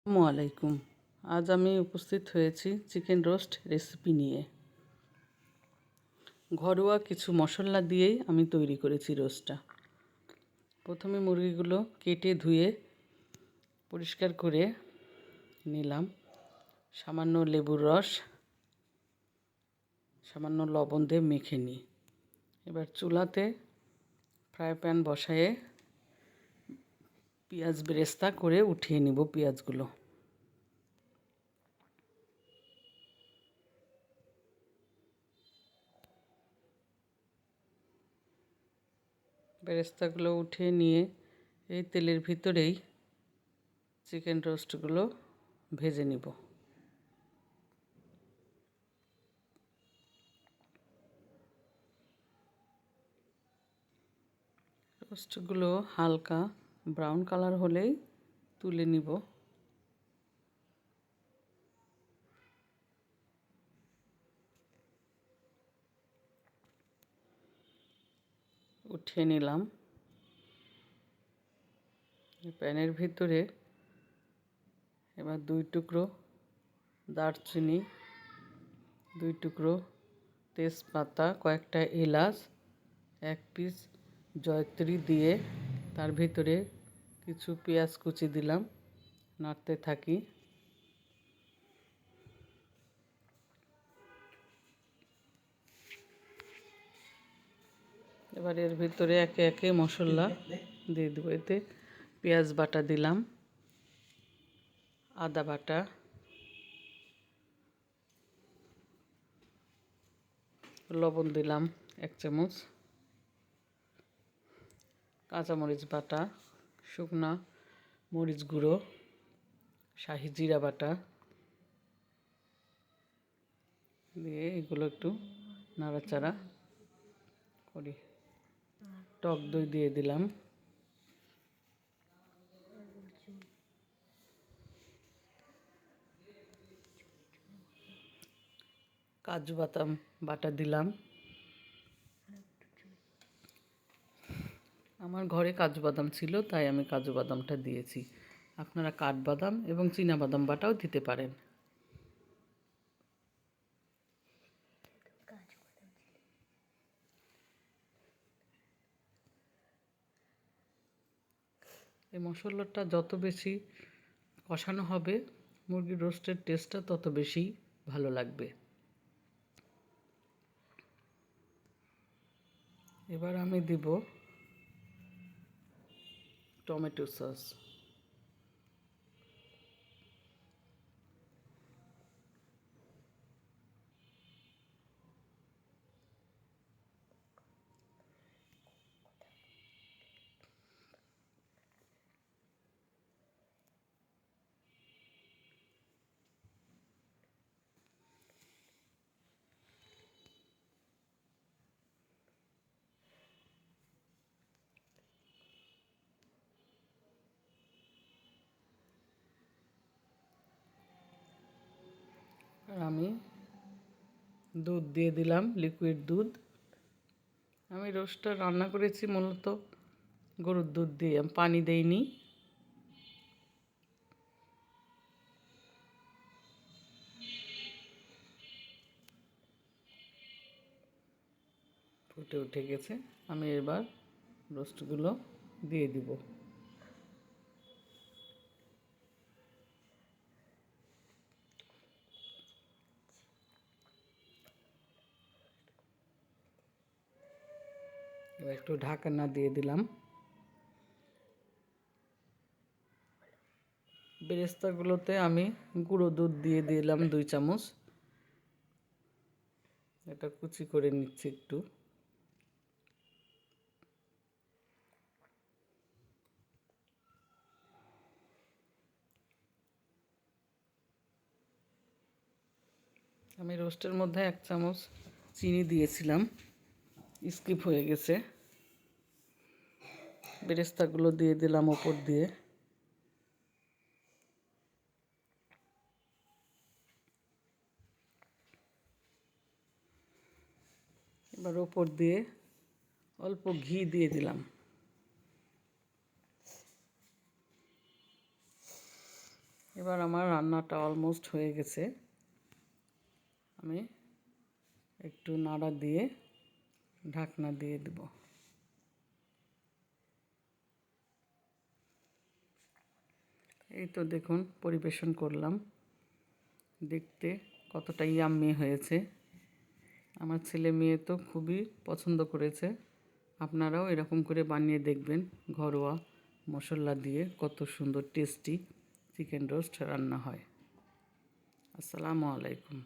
আসসালামু আলাইকুম। আজ আমি উপস্থিত হয়েছি চিকেন রোস্ট রেসিপি নিয়ে। ঘরোয়া কিছু মশলা দিয়েই আমি তৈরি করেছি রোস্টটা। প্রথমে মুরগিগুলো কেটে ধুয়ে পরিষ্কার করে নিলাম। সামান্য লেবুর রস, সামান্য লবণ দিয়ে মেখে নিই। এবার চুলাতে ফ্রাই প্যান বসায়ে পেঁয়াজ বেরেস্তা করে উঠিয়ে নিব পেঁয়াজগুলো। বেরেস্তাগুলো উঠিয়ে নিয়ে এই তেলের ভিতরেই চিকেন রোস্টগুলো ভেজে নিব। রোস্টগুলো হালকা ব্রাউন কালার হলেই তুলে নিব। উঠিয়ে নিলাম। প্যানের ভিতরে এবার 2 টুকরো দারচিনি, 2 টুকরো তেজপাতা, কয়েকটা এলাচ, 1 পিস জয়ত্রী দিয়ে তার ভিতরে কিছু পেঁয়াজ কুচি দিলাম। নাড়তে থাকি। এবার এর ভিতরে একে একে মশলা দিয়ে দেবো। এতে পেঁয়াজ বাটা দিলাম, আদা বাটা, লবণ দিলাম 1 চামচ, কাঁচামরিচ বাটা, শুকনা মরিচ গুঁড়ো, শাহি জিরা বাটা দিয়ে এগুলো একটু নাড়াচাড়া করি। টক দই দিয়ে দিলাম। কাজু বাদাম বাটা দিলাম। আমার ঘরে কাজু বাদাম ছিল, তাই আমি কাজু বাদামটা দিয়েছি। আপনারা কাঠবাদাম এবং চীনা বাদাম বাটাও দিতে পারেন। এই মশলাটা যত বেশি কষানো হবে, মুরগির রোস্টের টেস্টটা তত বেশি ভালো লাগবে। এবার আমি দিব টমেটো সস। আর আমি দুধ দিয়ে দিলাম, লিকুইড দুধ। আমি রোস্টটা রান্না করেছি মূলত গরুর দুধ দিয়ে, আমি পানি দেইনি। ফুটে উঠে গেছে। আমি এবার রোস্টগুলো দিয়ে দিব। এবার একটু ঢাকনা দিয়ে দিলাম। বেরেস্তাগুলোতে আমি গুঁড়ো দুধ দিয়ে দিলাম 2 চামচ। এটা কুচি করে নিচ্ছি একটু। আমি রোস্টের মধ্যে 1 চামচ চিনি দিয়েছিলাম, স্কিপ হয়ে গেছে। বেরেস্তাগুলো দিয়ে দিলাম ওপর দিয়ে। এবার ওপর দিয়ে অল্প ঘি দিয়ে দিলাম। এবার আমার রান্নাটা অলমোস্ট হয়ে গেছে। আমি একটু নাড়া দিয়ে ঢাকনা দিয়ে দেব। এই তো দেখুন পরিবেশন করলাম। দেখতে কতটা ইয়াম্মি হয়েছে। আমার ছেলে মেয়ে তো খুবই পছন্দ করেছে। আপনারাও এরকম করে বানিয়ে দেখবেন। ঘরোয়া মশলা দিয়ে কত সুন্দর টেস্টি চিকেন রোস্ট রান্না হয়। আসসালামু আলাইকুম।